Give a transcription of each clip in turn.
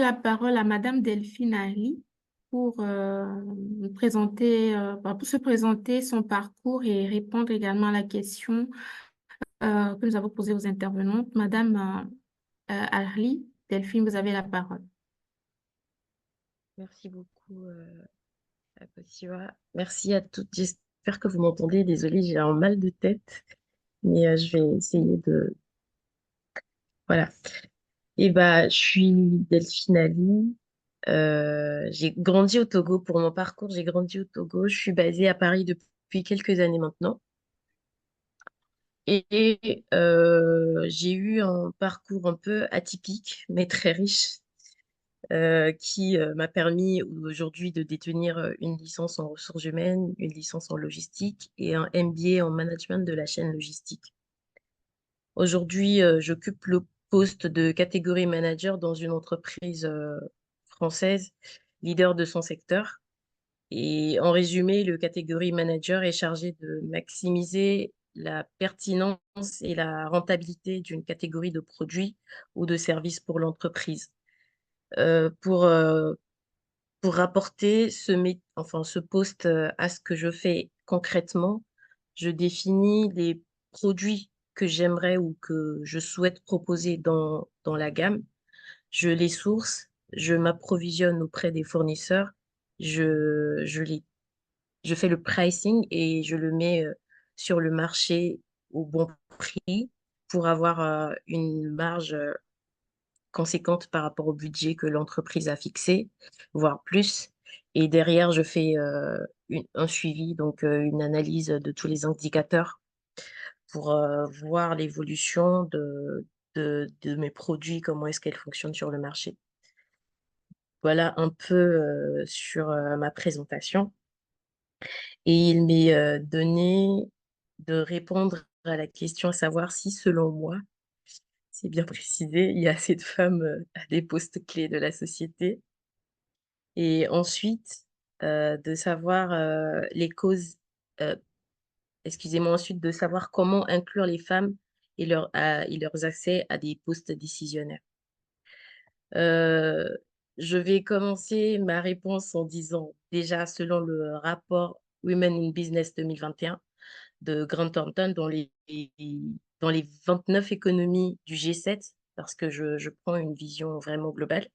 la parole à Madame Delphine Ali pour, pour se présenter son parcours et répondre également à la question que nous avons posée aux intervenantes. Madame Ali, Delphine, vous avez la parole. Merci beaucoup, Akotiwa. Merci à toutes. J'espère que vous m'entendez. Désolée, j'ai un mal de tête, mais je vais essayer de... Voilà. Et bah, je suis Delphine Ali. J'ai grandi au Togo. Pour mon parcours, j'ai grandi au Togo. Je suis basée à Paris depuis quelques années maintenant. Et j'ai eu un parcours un peu atypique, mais très riche, qui m'a permis aujourd'hui de détenir une licence en ressources humaines, une licence en logistique et un MBA en management de la chaîne logistique. Aujourd'hui, j'occupe le poste de catégorie manager dans une entreprise française, leader de son secteur. Et en résumé, le catégorie manager est chargé de maximiser la pertinence et la rentabilité d'une catégorie de produits ou de services pour l'entreprise. Euh, pour, euh, pour rapporter ce poste à ce que je fais concrètement, je définis les produits que j'aimerais ou que je souhaite proposer dans la gamme. Je les source, je m'approvisionne auprès des fournisseurs, je fais le pricing et je le mets sur le marché au bon prix pour avoir une marge conséquente par rapport au budget que l'entreprise a fixé, voire plus. Et derrière, je fais un suivi, donc une analyse de tous les indicateurs pour voir l'évolution de mes produits, comment est-ce qu'elles fonctionnent sur le marché. Voilà un peu sur ma présentation. Et il m'est donné de répondre à la question à savoir si, selon moi, c'est bien précisé, il y a assez de femmes à des postes clés de la société. Et ensuite, de savoir les causes, euh, excusez-moi, ensuite de savoir comment inclure les femmes et leurs accès à des postes décisionnaires. Euh, je vais commencer ma réponse en disant, déjà, selon le rapport Women in Business 2021 de Grant Thornton, dans les 29 économies du G7, parce que je prends une vision vraiment globale,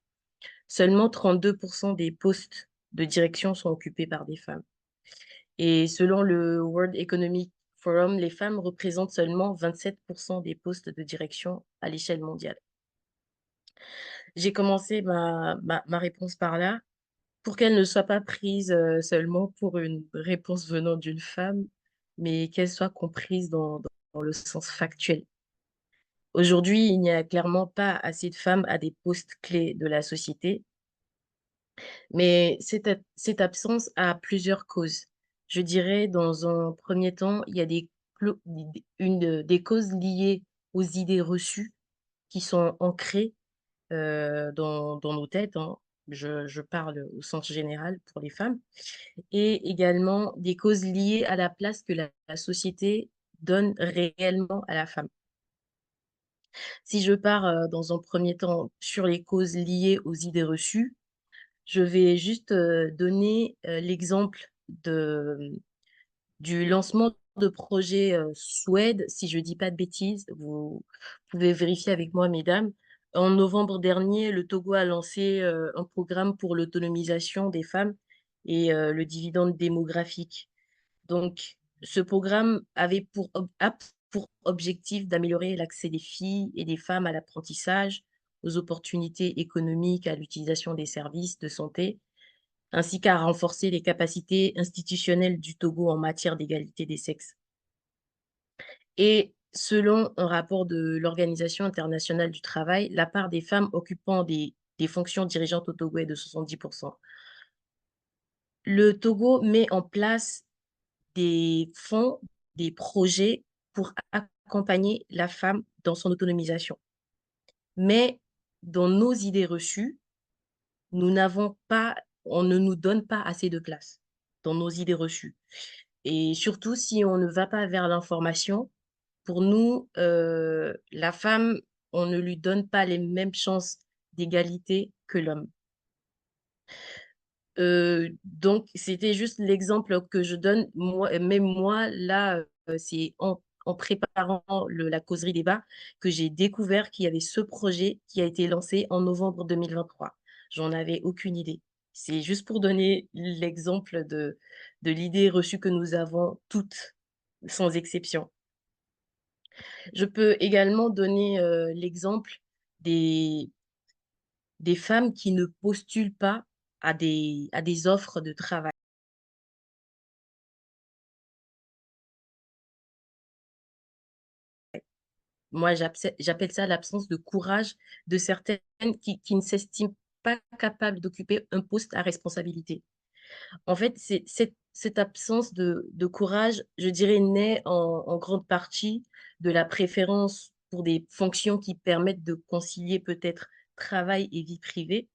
seulement 32% des postes de direction sont occupés par des femmes. Et selon le World Economic Forum, les femmes représentent seulement 27% des postes de direction à l'échelle mondiale. J'ai commencé ma réponse par là pour qu'elle ne soit pas prise seulement pour une réponse venant d'une femme, mais qu'elle soit comprise dans le sens factuel. Aujourd'hui, il n'y a clairement pas assez de femmes à des postes clés de la société, mais cette absence a plusieurs causes. Je dirais, dans un premier temps, il y a des causes liées aux idées reçues qui sont ancrées dans nos têtes, hein. Je parle au sens général pour les femmes, et également des causes liées à la place que la société donne réellement à la femme. Si je pars dans un premier temps sur les causes liées aux idées reçues, je vais juste donner l'exemple du lancement de projet Suède, si je ne dis pas de bêtises, vous pouvez vérifier avec moi, mesdames. En novembre dernier, le Togo a lancé un programme pour l'autonomisation des femmes et le dividende démographique. Donc, ce programme a pour objectif d'améliorer l'accès des filles et des femmes à l'apprentissage, aux opportunités économiques, à l'utilisation des services de santé, ainsi qu'à renforcer les capacités institutionnelles du Togo en matière d'égalité des sexes. Et selon un rapport de l'Organisation internationale du travail, la part des femmes occupant des fonctions dirigeantes au Togo est de 70%. Le Togo met en place des fonds, des projets pour accompagner la femme dans son autonomisation. Mais dans nos idées reçues, nous n'avons pas, on ne nous donne pas assez de place dans nos idées reçues. Et surtout, si on ne va pas vers l'information, pour nous, la femme, on ne lui donne pas les mêmes chances d'égalité que l'homme. Donc c'était juste l'exemple que je donne. Moi, même moi, là, c'est en préparant la causerie débat que j'ai découvert qu'il y avait ce projet qui a été lancé en novembre 2023. J'en avais aucune idée. C'est juste pour donner l'exemple de l'idée reçue que nous avons toutes, sans exception. Je peux également donner, l'exemple des femmes qui ne postulent pas à des offres de travail. Moi, j'appelle ça l'absence de courage de certaines qui ne s'estiment pas capables d'occuper un poste à responsabilité. En fait, c'est cette absence de courage, je dirais, naît en grande partie de la préférence pour des fonctions qui permettent de concilier peut-être travail et vie privée,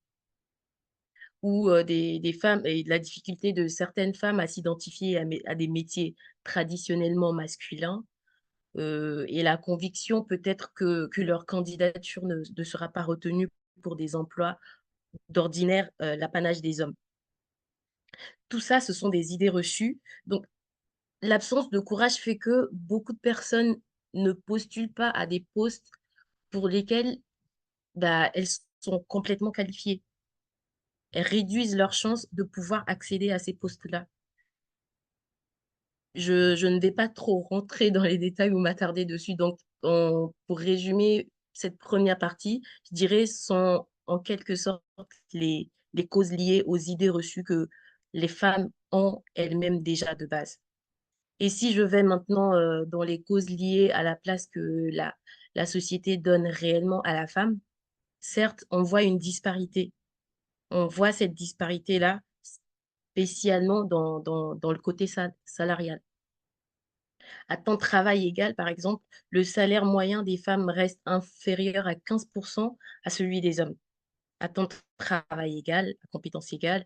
ou des femmes et de la difficulté de certaines femmes à s'identifier à des métiers traditionnellement masculins. Et la conviction peut-être que leur candidature ne sera pas retenue pour des emplois d'ordinaire, l'apanage des hommes. Tout ça, ce sont des idées reçues. Donc l'absence de courage fait que beaucoup de personnes ne postulent pas à des postes pour lesquels, bah, elles sont complètement qualifiées. Elles réduisent leurs chances de pouvoir accéder à ces postes-là. Je ne vais pas trop rentrer dans les détails ou m'attarder dessus. Donc, pour résumer cette première partie, je dirais sont en quelque sorte les causes liées aux idées reçues que les femmes ont elles-mêmes déjà de base. Et si je vais maintenant dans les causes liées à la place que la société donne réellement à la femme, certes, on voit une disparité. On voit cette disparité-là spécialement dans le côté salarial. À temps de travail égal, par exemple, le salaire moyen des femmes reste inférieur à 15% à celui des hommes. À temps de travail égal, à compétence égale,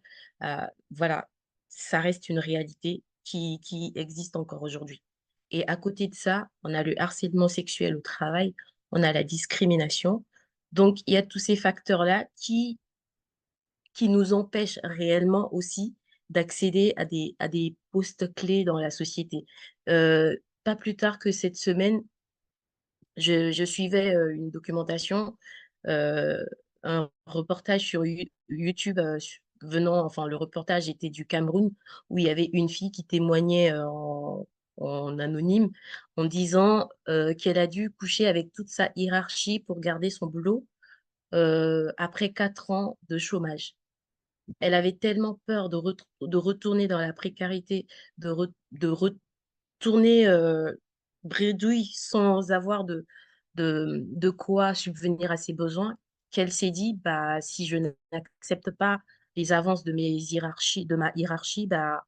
voilà, ça reste une réalité qui existe encore aujourd'hui. Et à côté de ça, on a le harcèlement sexuel au travail, on a la discrimination. Donc, il y a tous ces facteurs-là qui nous empêchent réellement aussi d'accéder à des postes clés dans la société. Pas plus tard que cette semaine, je suivais, une documentation, heu, un reportage sur YouTube, venant enfin le reportage était du Cameroun, où il y avait une fille qui témoignait, en anonyme, en disant, qu'elle a dû coucher avec toute sa hiérarchie pour garder son boulot, après 4 ans de chômage. Elle avait tellement peur de retourner dans la précarité, de retourner, bredouille sans avoir de quoi subvenir à ses besoins, qu'elle s'est dit: «Bah, si je n'accepte pas les avances de ma hiérarchie, bah,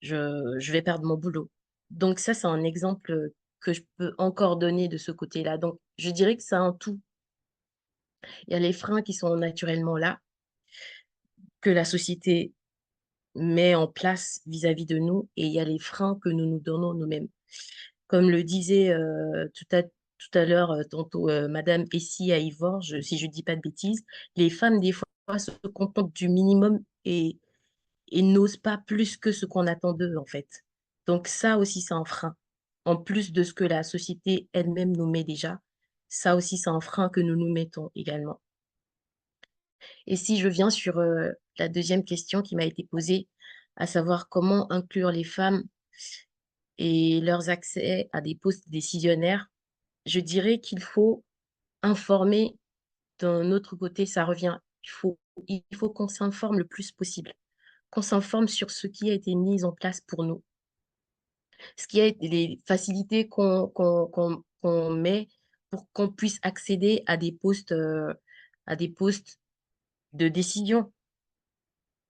je vais perdre mon boulot». Donc ça, c'est un exemple, que je peux encore donner de ce côté-là. Donc je dirais que c'est un tout. Il y a les freins qui sont naturellement là, que la société met en place vis-à-vis de nous, et il y a les freins que nous nous donnons nous-mêmes. Comme le disait, tout à l'heure, tantôt, madame Essie à Ivor, si je dis pas de bêtises, les femmes des fois se contentent du minimum et n'osent pas plus que ce qu'on attend d'eux, en fait. Donc ça aussi, c'est un frein. En plus de ce que la société elle-même nous met déjà, ça aussi, c'est un frein que nous nous mettons également. Et si je viens sur, la deuxième question qui m'a été posée, à savoir comment inclure les femmes et leurs accès à des postes décisionnaires, je dirais qu'il faut informer. D'un autre côté, ça revient, il faut qu'on s'informe le plus possible, qu'on s'informe sur ce qui a été mis en place pour nous, ce qui est les facilités qu'on met pour qu'on puisse accéder à des postes de décision.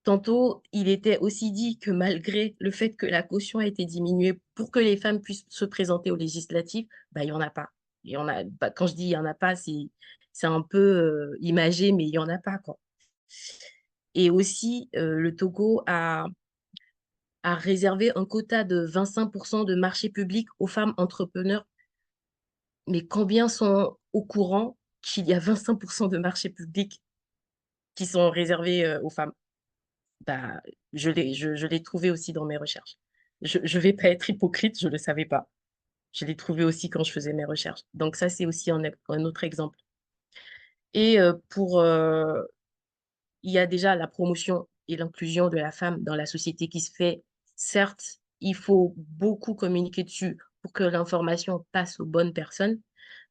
Tantôt, il était aussi dit que malgré le fait que la caution a été diminuée pour que les femmes puissent se présenter aux législatives, bah, il y en a pas. Il y en a bah, quand je dis: «Il y en a pas», c'est un peu, imagé, mais il y en a pas, quoi. Et aussi, le Togo a réservé un quota de 25 de marché public aux femmes entrepreneurs, mais combien sont au courant qu'il y a 25 de marché public qui sont réservés, aux femmes. Bah, je l'ai trouvé aussi dans mes recherches. Je vais pas être hypocrite, je le savais pas. Je l'ai trouvé aussi quand je faisais mes recherches. Donc ça, c'est aussi un autre exemple. Et il y a déjà la promotion et l'inclusion de la femme dans la société qui se fait. Certes, il faut beaucoup communiquer dessus pour que l'information passe aux bonnes personnes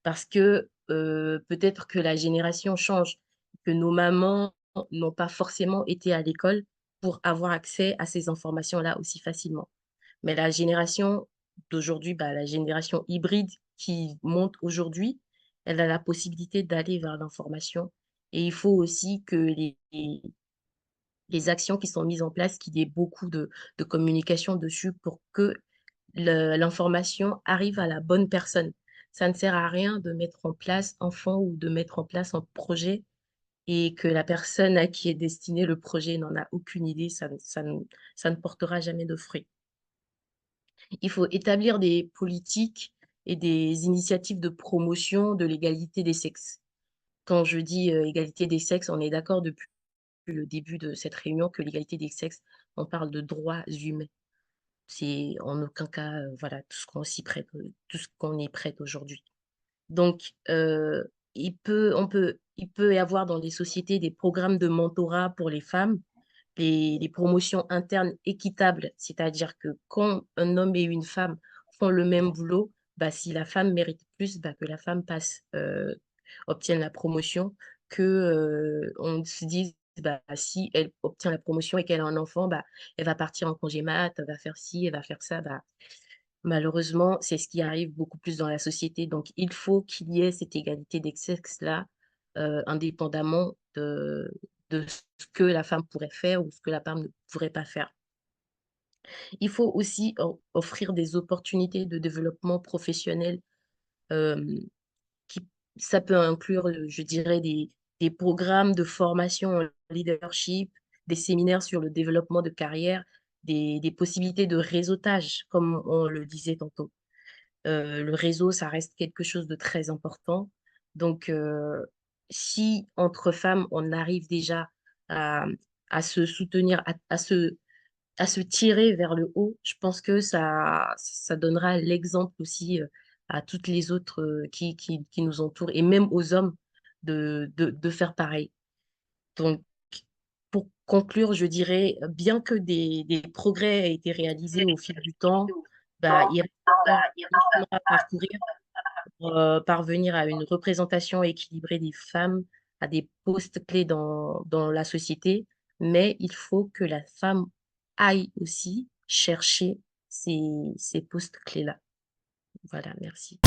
parce que, peut-être que la génération change, que nos mamans n'ont pas forcément été à l'école pour avoir accès à ces informations-là aussi facilement. Mais la génération d'aujourd'hui, bah, la génération hybride qui monte aujourd'hui, elle a la possibilité d'aller vers l'information et il faut aussi que les actions qui sont mises en place, qu'il y ait beaucoup de communication dessus pour que l'information arrive à la bonne personne. Ça ne sert à rien de mettre en place un fonds ou de mettre en place un projet et que la personne à qui est destiné le projet n'en a aucune idée, ça ne portera jamais de fruits. Il faut établir des politiques et des initiatives de promotion de l'égalité des sexes. Quand je dis, égalité des sexes, on est d'accord depuis le début de cette réunion que l'égalité des sexes, on parle de droits humains. C'est en aucun cas, voilà, tout ce qu'on y prête aujourd'hui. Donc, il peut y avoir dans les sociétés des programmes de mentorat pour les femmes, des promotions internes équitables, c'est-à-dire que quand un homme et une femme font le même boulot, bah, si la femme mérite plus, bah, que la femme obtienne la promotion, que, on se dise, bah, si elle obtient la promotion et qu'elle a un enfant, bah, elle va partir en congé mat, elle va faire ci, elle va faire ça, bah, malheureusement, c'est ce qui arrive beaucoup plus dans la société. Donc il faut qu'il y ait cette égalité des sexes-là, indépendamment de ce que la femme pourrait faire ou ce que la femme ne pourrait pas faire. Il faut aussi offrir des opportunités de développement professionnel, hem, qui ça peut inclure, je dirais des programmes de formation en leadership, des séminaires sur le développement de carrière, des possibilités de réseautage, comme on le disait tantôt. Le réseau, ça reste quelque chose de très important. Donc, si entre femmes, on arrive déjà à à se soutenir, à se tirer vers le haut, je pense que ça donnera l'exemple aussi, à toutes les autres, qui nous entourent et même aux hommes de faire pareil. Donc, pour conclure, je dirais, bien que des progrès aient été réalisés au fil du temps, bah, il reste encore un chemin à parcourir pour, parvenir à une représentation équilibrée des femmes à des postes clés dans la société. Mais il faut que la femme aille aussi chercher ces postes clés-là. Voilà, merci.